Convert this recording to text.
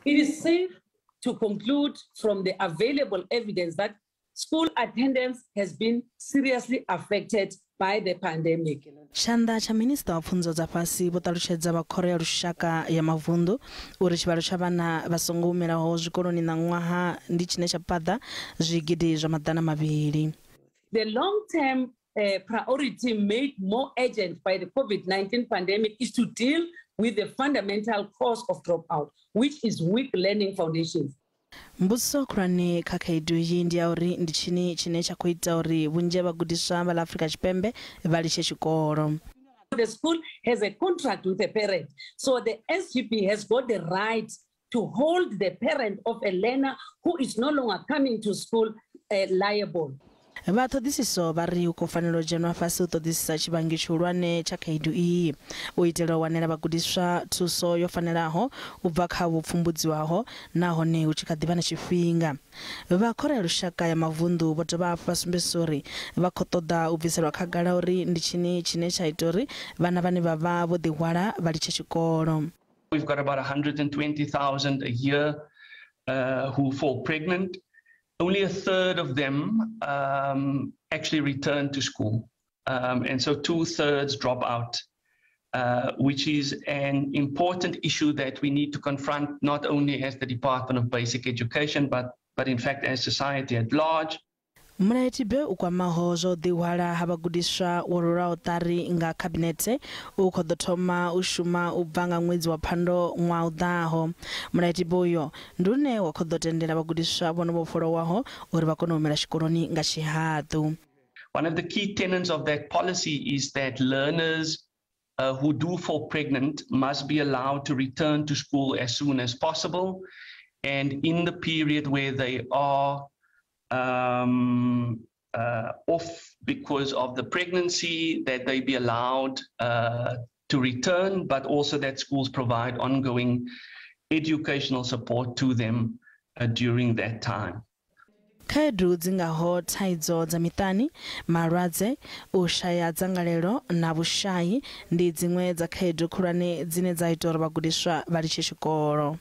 It is safe to conclude from the available evidence that school attendance has been seriously affected by the pandemic. Shanda cha Minister wa pfunzo za fhasi vho ṱalutshedza vha khoro ya lushaka ya mavundu uri tshivhalo tsha vhana vha songo humelaho zwikoloni na nwaha ndi tshine tsha paḓa zwigidi zwa maḓana mavhili. The long-term priority made more urgent by the COVID-19 pandemic is to deal with the fundamental cause of dropout, which is weak learning foundations. Mbuso khulwane kha khaedu iyi ndi ya uri ndi tshini tshine tsha khou ita uri vhunzhi ha vhagudiswa vha Afrika Tshipembe vha litshe tshikolo. The school has a contract with a parent, so the SGB has got the right to hold the parent of a learner who is no longer coming to school liable. Vhaṱoḓisiso vha ri hu khou fanela u dzhenwa fhasi u ṱoḓisisa tshivhangi tshihulwane tsha khaedu iyi u itela u wanela vhagudiswa thuso yo fanelaho u bva kha vhopfumbudziwaho nahone hu tshi kha ḓi vha na tshifhinga. Vha khoro ya lushaka ya mavundu vho dovha hafhu vha sumbedzisa uri vha khou ṱoḓa u bviselwa khagala uri ndi tshini tshine tsha ita uri vhana vhane vha vha vho ḓihwala vha litshe tshikolo. We've got about 120,000 a year who fall pregnant. Only a third of them actually return to school. And so 2/3 drop out, which is an important issue that we need to confront not only as the Department of Basic Education, but in fact as society at large. Mulaitibe ukwamaho zwo ḓihwala ha vhagudiswa wo rulaho ṱari nga khabinete u khou ḓo thoma u shuma u bva nga ṅwedzi wa Phando ṅwaha u ḓaho. Mulaitibe uyo ndi une wa khou ḓo tendela vhagudiswa vhono vhofholowaho uri vha kone u humela tshikoloni nga tshihaḓu. One of the key tenets of that policy is that learners who do fall pregnant must be allowed to return to school as soon as possible, and in the period where they are off because of the pregnancy, that they be allowed to return, but also that schools provide ongoing educational support to them during that time. Khaedu dzi ngaho thaidzo dza miṱani, malwadze, u shaya dzangalelo na vhushayi ndi dziṅwe dza khaedu khulwane dzine dza ita uri vhagudiswa vha litshe tshikolo.